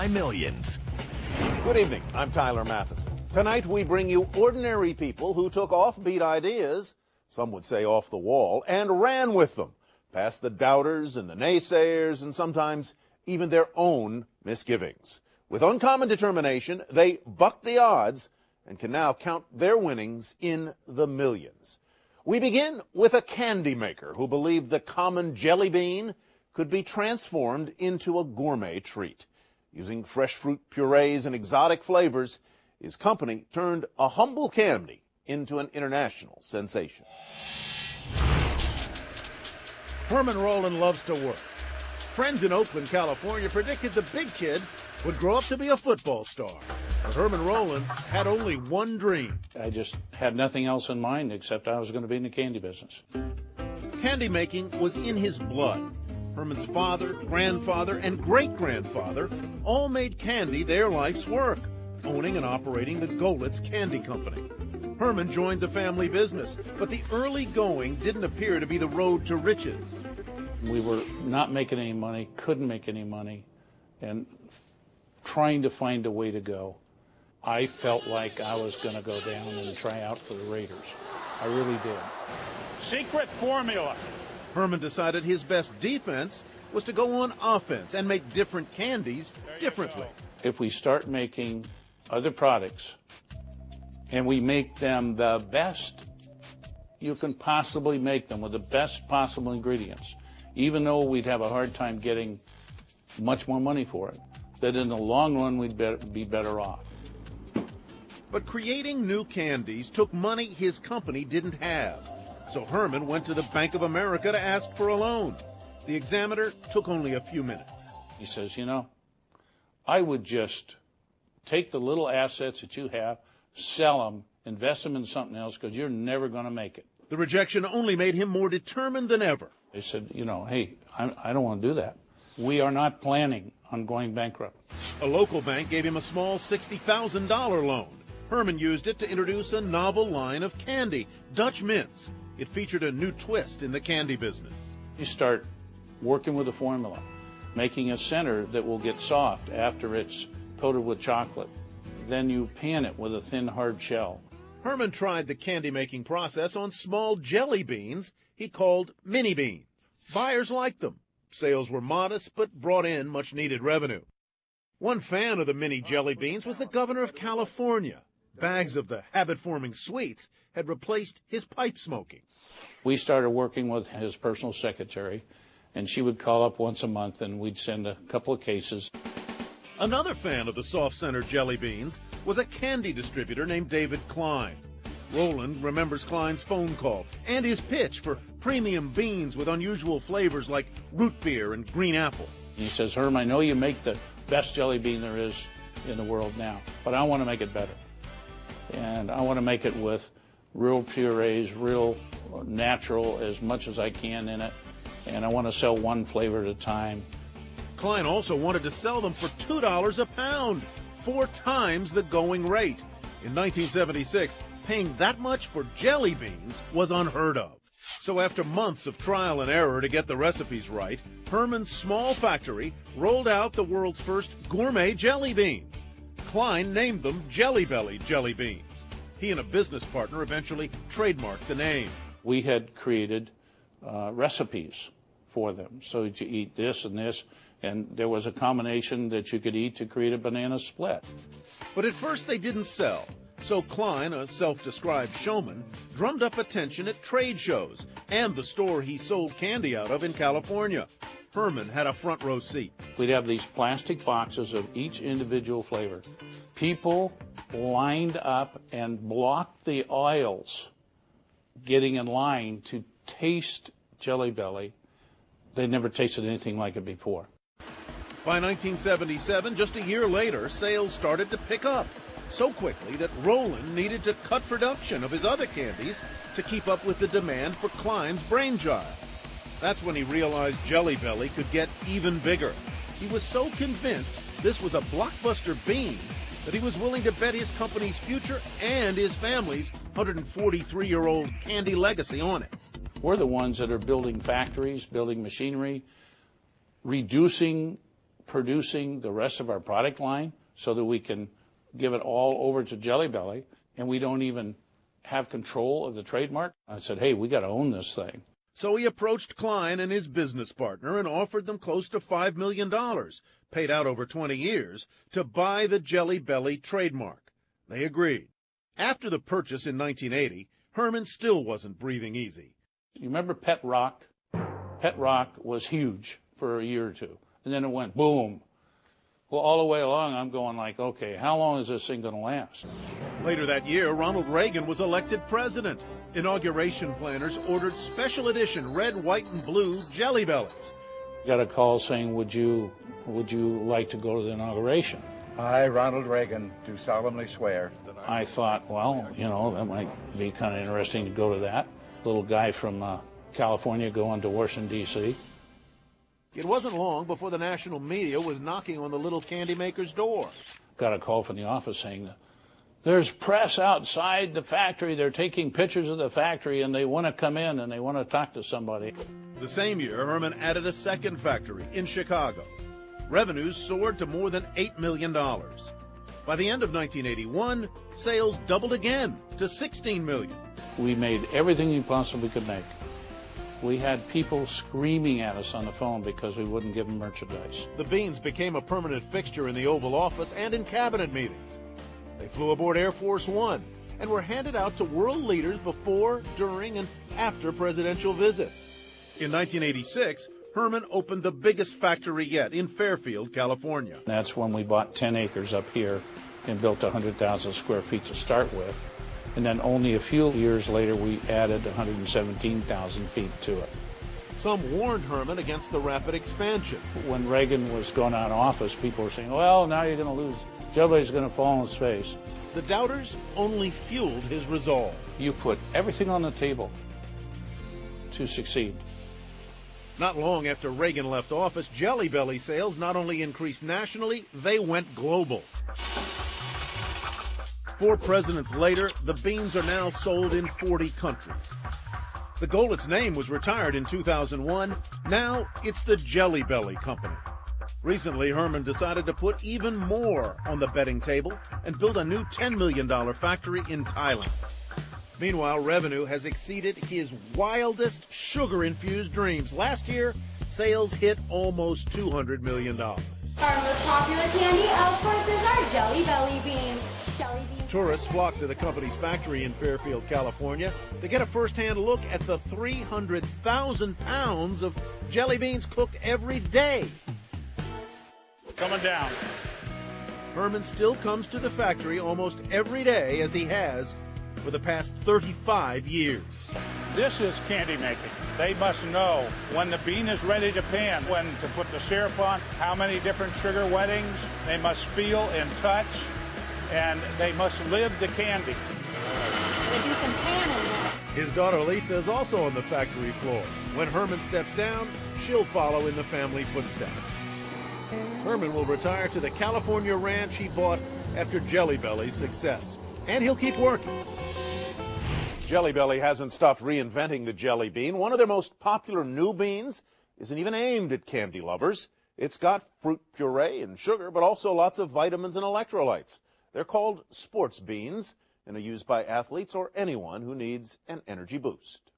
millions. Good evening. I'm Tyler Matheson. Tonight we bring you ordinary people who took offbeat ideas, some would say off the wall, and ran with them, past the doubters and the naysayers and sometimes even their own misgivings. With uncommon determination, they bucked the odds and can now count their winnings in the millions. We begin with a candy maker who believed the common jelly bean could be transformed into a gourmet treat. Using fresh fruit purees and exotic flavors, his company turned a humble candy into an international sensation. Herman Rowland loves to work. Friends in Oakland, California predicted the big kid would grow up to be a football star. But Herman Rowland had only one dream. I just had nothing else in mind except I was going to be in the candy business. Candy making was in his blood. Herman's father, grandfather, and great-grandfather all made candy their life's work, owning and operating the Golitz Candy Company. Herman joined the family business, but the early going didn't appear to be the road to riches. We were not making any money, couldn't make any money, and trying to find a way to go. I felt like I was going to go down and try out for the Raiders. I really did. Secret formula. Herman decided his best defense was to go on offense and make different candies differently. If we start making other products and we make them the best you can possibly make them with the best possible ingredients, even though we'd have a hard time getting much more money for it, that in the long run we'd be better off. But creating new candies took money his company didn't have. So Herman went to the Bank of America to ask for a loan. The examiner took only a few minutes. He says, you know, I would just take the little assets that you have, sell them, invest them in something else, because you're never going to make it. The rejection only made him more determined than ever. They said, you know, hey, I don't want to do that. We are not planning on going bankrupt. A local bank gave him a small $60,000 loan. Herman used it to introduce a novel line of candy, Dutch mints. It featured a new twist in the candy business. You start working with a formula, making a center that will get soft after it's coated with chocolate. Then you pan it with a thin, hard shell. Herman tried the candy-making process on small jelly beans he called mini beans. Buyers liked them. Sales were modest, but brought in much-needed revenue. One fan of the mini jelly beans was the governor of California. Bags of the habit-forming sweets had replaced his pipe smoking. We started working with his personal secretary, and she would call up once a month, and we'd send a couple of cases. Another fan of the soft-centered jelly beans was a candy distributor named David Klein. Rowland remembers Klein's phone call and his pitch for premium beans with unusual flavors like root beer and green apple. He says, Herm, I know you make the best jelly bean there is in the world now, but I want to make it better. And I want to make it with real purees, real natural, as much as I can in it. And I want to sell one flavor at a time. Klein also wanted to sell them for $2 a pound, 4 times the going rate. In 1976, paying that much for jelly beans was unheard of. So after months of trial and error to get the recipes right, Herman's small factory rolled out the world's first gourmet jelly beans. Klein named them Jelly Belly jelly beans. He and a business partner eventually trademarked the name. We had created recipes for them. So you eat this and this, and there was a combination that you could eat to create a banana split. But at first they didn't sell. So Klein, a self-described showman, drummed up attention at trade shows and the store he sold candy out of in California. Herman had a front row seat. We'd have these plastic boxes of each individual flavor. People lined up and blocked the aisles getting in line to taste Jelly Belly. They'd never tasted anything like it before. By 1977, just a year later, sales started to pick up so quickly that Rowland needed to cut production of his other candies to keep up with the demand for Klein's brainchild. That's when he realized Jelly Belly could get even bigger. He was so convinced this was a blockbuster bean that he was willing to bet his company's future and his family's 143-year-old candy legacy on it. We're the ones that are building factories, building machinery, reducing producing the rest of our product line so that we can give it all over to Jelly Belly, and we don't even have control of the trademark. I said, hey, we got to own this thing. So he approached Klein and his business partner and offered them close to $5 million, paid out over 20 years, to buy the Jelly Belly trademark. They agreed. After the purchase in 1980, Herman still wasn't breathing easy. You remember Pet Rock? Pet Rock was huge for a year or two, and then it went boom. Well, all the way along, I'm going like, okay, how long is this thing going to last? Later that year, Ronald Reagan was elected president. Inauguration planners ordered special edition red, white, and blue Jelly Bellies. Got a call saying, would you like to go to the inauguration? I, Ronald Reagan, do solemnly swear. I thought, well, you know, that might be kind of interesting to go to that. Little guy from California going to Washington, D.C. It wasn't long before the national media was knocking on the little candy maker's door. Got a call from the office saying, there's press outside the factory. They're taking pictures of the factory, and they want to come in, and they want to talk to somebody. The same year, Herman added a second factory in Chicago. Revenues soared to more than $8 million. By the end of 1981, sales doubled again to $16 million. We made everything we possibly could make. We had people screaming at us on the phone because we wouldn't give them merchandise. The beans became a permanent fixture in the Oval Office and in cabinet meetings. They flew aboard Air Force One and were handed out to world leaders before, during, and after presidential visits. In 1986, Herman opened the biggest factory yet in Fairfield, California. That's when we bought 10 acres up here and built 100,000 square feet to start with. And then only a few years later, we added 117,000 feet to it. Some warned Herman against the rapid expansion. When Reagan was going out of office, people were saying, well, now you're going to lose. Jelly's going to fall on his face. The doubters only fueled his resolve. You put everything on the table to succeed. Not long after Reagan left office, Jelly Belly sales not only increased nationally, they went global. 4 presidents later, the beans are now sold in 40 countries. The Goldit's name was retired in 2001. Now it's the Jelly Belly Company. Recently, Herman decided to put even more on the betting table and build a new $10 million factory in Thailand. Meanwhile, revenue has exceeded his wildest sugar-infused dreams. Last year, sales hit almost $200 million. Our most popular candy, of course, is our Jelly Belly beans. Jelly beans. Tourists flock to the company's factory in Fairfield, California, to get a first-hand look at the 300,000 pounds of jelly beans cooked every day. Coming down. Herman still comes to the factory almost every day, as he has for the past 35 years. This is candy making. They must know when the bean is ready to pan, when to put the syrup on, how many different sugar wettings. They must feel and touch, and they must live the candy. Gonna do some panning now. His daughter Lisa is also on the factory floor. When Herman steps down, she'll follow in the family footsteps. Herman will retire to the California ranch he bought after Jelly Belly's success. And he'll keep working. Jelly Belly hasn't stopped reinventing the jelly bean. One of their most popular new beans isn't even aimed at candy lovers. It's got fruit puree and sugar, but also lots of vitamins and electrolytes. They're called sports beans and are used by athletes or anyone who needs an energy boost.